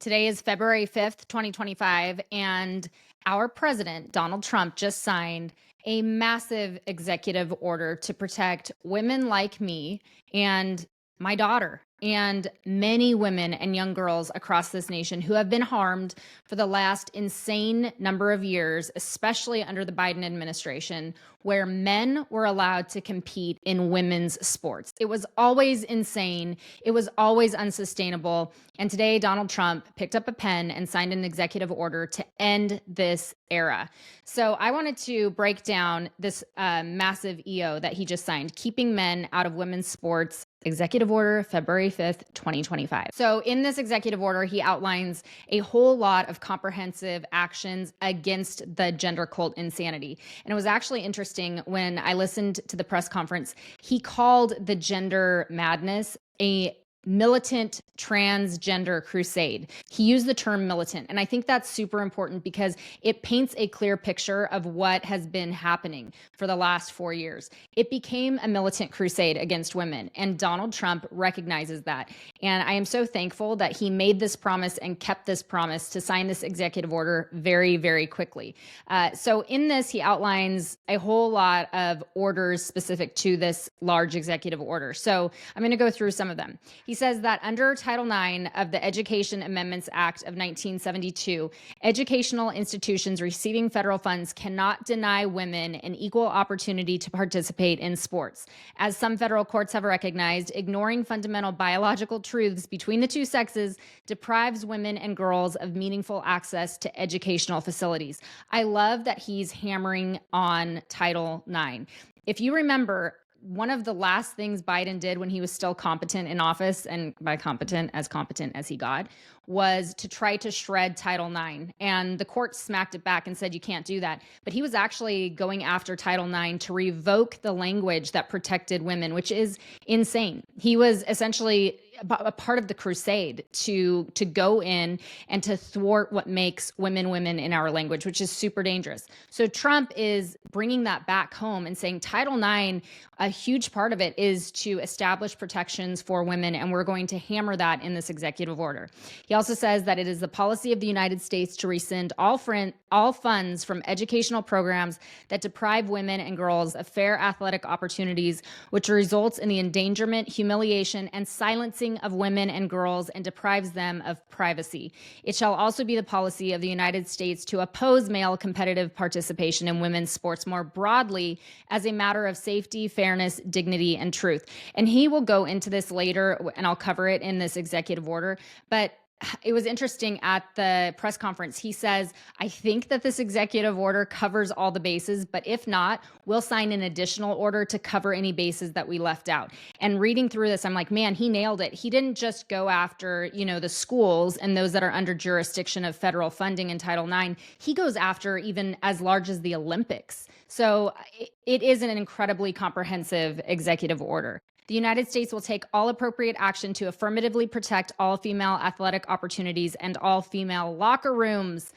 Today is February 5th, 2025, and our president, Donald Trump, just signed a massive executive order to protect women like me and my daughter and many women and young girls across this nation who have been harmed for the last insane number of years, especially under the Biden administration, where men were allowed to compete in women's sports. It was always insane. It was always unsustainable. And today, Donald Trump picked up a pen and signed an executive order to end this era. So I wanted to break down this massive EO that he just signed, Keeping Men Out of Women's Sports. Executive Order, February 5th, 2025. So in this executive order, he outlines a whole lot of comprehensive actions against the gender cult insanity. And it was actually interesting when I listened to the press conference, he called the gender madness a militant transgender crusade. He used the term militant. And I think that's super important because it paints a clear picture of what has been happening for the last 4 years. It became a militant crusade against women, and Donald Trump recognizes that. And I am so thankful that he made this promise and kept this promise to sign this executive order very, very quickly. So in this, he outlines a whole lot of orders specific to this large executive order. So I'm going to go through some of them. He says that under Title IX of the Education Amendments Act of 1972, educational institutions receiving federal funds cannot deny women an equal opportunity to participate in sports. As some federal courts have recognized, ignoring fundamental biological truths between the two sexes deprives women and girls of meaningful access to educational facilities. I love that he's hammering on Title IX. If you remember, one of the last things Biden did when he was still competent in office, and by competent as he got, was to try to shred Title IX. And the court smacked it back and said, you can't do that. But he was actually going after Title IX to revoke the language that protected women, which is insane. He was essentially a part of the crusade to go in and to thwart what makes women women in our language, which is super dangerous. So Trump is bringing that back home and saying Title IX, a huge part of it is to establish protections for women, and we're going to hammer that in this executive order. He also says that it is the policy of the United States to rescind all funds from educational programs that deprive women and girls of fair athletic opportunities, which results in the endangerment, humiliation, and silencing of women and girls and deprives them of privacy. It shall also be the policy of the United States to oppose male competitive participation in women's sports more broadly as a matter of safety, fairness, dignity, and truth. And he will go into this later, and I'll cover it in this executive order. But it was interesting at the press conference. He says, I think that this executive order covers all the bases, but if not, we'll sign an additional order to cover any bases that we left out. And reading through this, I'm like, man, he nailed it. He didn't just go after, the schools and those that are under jurisdiction of federal funding in Title IX. He goes after even as large as the Olympics. So it is an incredibly comprehensive executive order. The United States will take all appropriate action to affirmatively protect all female athletic opportunities and all female locker rooms.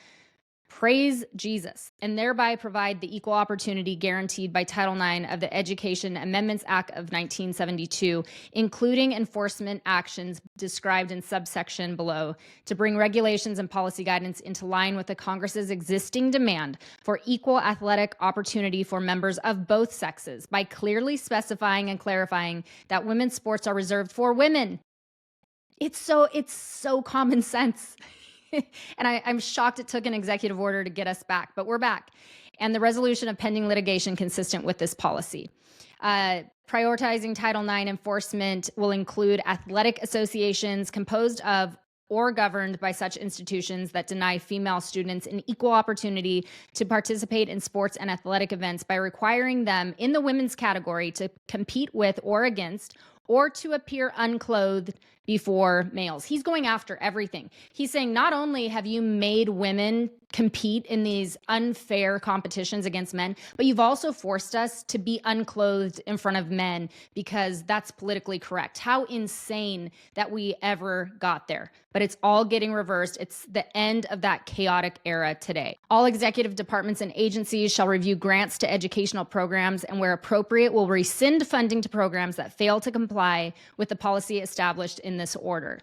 Praise Jesus, and thereby provide the equal opportunity guaranteed by Title IX of the Education Amendments Act of 1972, including enforcement actions described in subsection below, to bring regulations and policy guidance into line with the Congress's existing demand for equal athletic opportunity for members of both sexes by clearly specifying and clarifying that women's sports are reserved for women. It's so common sense. And I'm shocked it took an executive order to get us back, but we're back. And the resolution of pending litigation consistent with this policy. Prioritizing Title IX enforcement will include athletic associations composed of or governed by such institutions that deny female students an equal opportunity to participate in sports and athletic events by requiring them in the women's category to compete with or against or to appear unclothed before males. He's going after everything. He's saying not only have you made women compete in these unfair competitions against men, but you've also forced us to be unclothed in front of men because that's politically correct. How insane that we ever got there. But it's all getting reversed. It's the end of that chaotic era today. All executive departments and agencies shall review grants to educational programs and where appropriate will rescind funding to programs that fail to comply comply with the policy established in this order.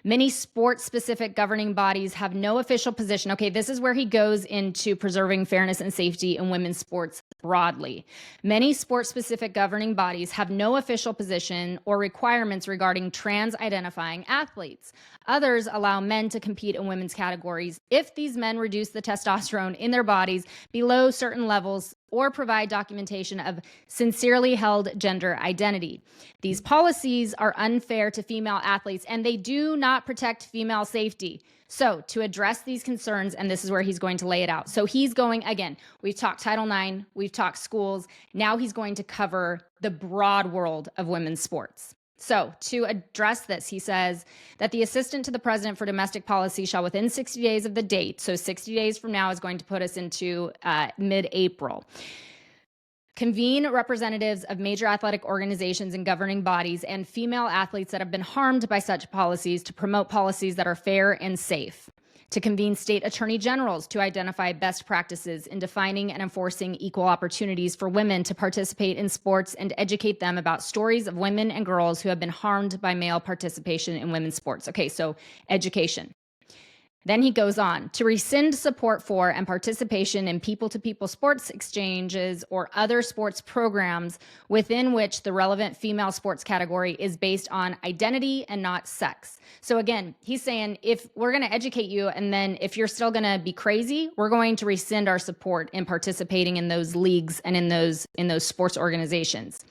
Many sport-specific governing bodies have no official position. Okay, this is where he goes into preserving fairness and safety in women's sports broadly. Many sport-specific governing bodies have no official position or requirements regarding trans-identifying athletes. Others allow men to compete in women's categories if these men reduce the testosterone in their bodies below certain levels or provide documentation of sincerely held gender identity. These policies are unfair to female athletes, and they do not protect female safety. So to address these concerns, and this is where he's going to lay it out. So he's going, again, we've talked Title IX, we've talked schools. Now he's going to cover the broad world of women's sports. So to address this, he says that the assistant to the president for domestic policy shall within 60 days of the date, so 60 days from now is going to put us into mid-April, convene representatives of major athletic organizations and governing bodies and female athletes that have been harmed by such policies to promote policies that are fair and safe, to convene state attorney generals to identify best practices in defining and enforcing equal opportunities for women to participate in sports and educate them about stories of women and girls who have been harmed by male participation in women's sports. Okay, so education. Then he goes on to rescind support for and participation in people-to-people sports exchanges or other sports programs within which the relevant female sports category is based on identity and not sex. So again, he's saying if we're going to educate you and then if you're still going to be crazy, we're going to rescind our support in participating in those leagues and in those sports organizations.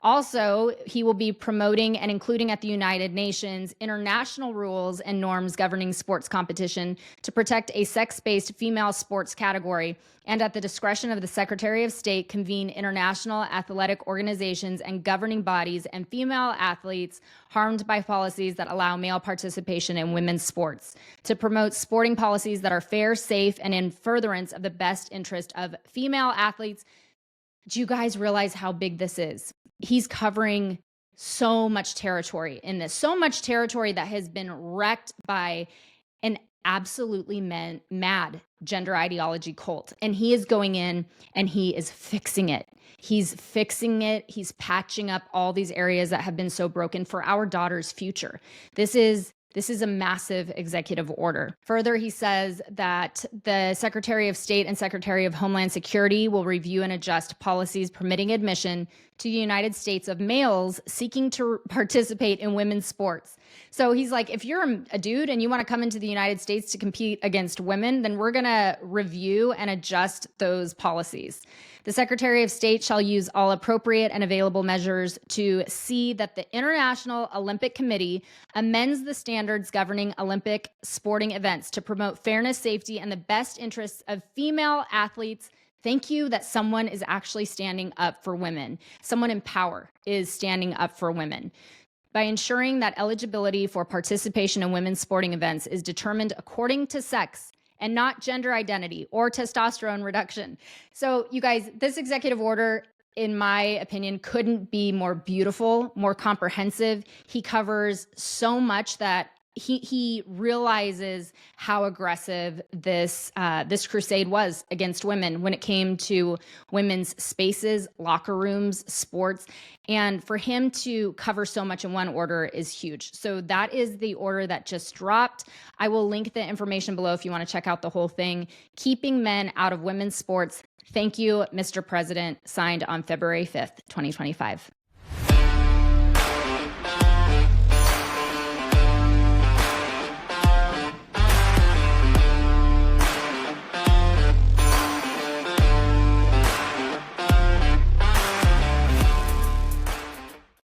Also, he will be promoting and including at the United Nations international rules and norms governing sports competition to protect a sex-based female sports category, and at the discretion of the Secretary of State, convene international athletic organizations and governing bodies and female athletes harmed by policies that allow male participation in women's sports, to promote sporting policies that are fair, safe, and in furtherance of the best interest of female athletes. Do you guys realize how big this is? He's covering so much territory in this, so much territory that has been wrecked by an absolutely mad gender ideology cult. And he is going in and he is fixing it. He's fixing it. He's patching up all these areas that have been so broken for our daughter's future. This is a massive executive order. Further, he says that the Secretary of State and Secretary of Homeland Security will review and adjust policies permitting admission to the United States of males seeking to participate in women's sports. So he's like, if you're a dude and you want to come into the United States to compete against women, then we're going to review and adjust those policies. The Secretary of State shall use all appropriate and available measures to see that the International Olympic Committee amends the standards governing Olympic sporting events to promote fairness, safety, and the best interests of female athletes. Thank you that someone is actually standing up for women. Someone in power is standing up for women. By ensuring that eligibility for participation in women's sporting events is determined according to sex and not gender identity or testosterone reduction. So you guys, this executive order, in my opinion, couldn't be more beautiful, more comprehensive. He covers so much that he realizes how aggressive this crusade was against women when it came to women's spaces, locker rooms, sports. And for him to cover so much in one order is huge. So that is the order that just dropped. I will link the information below if you want to check out the whole thing. Keeping men out of women's sports. Thank you, Mr. President. Signed on February 5th, 2025.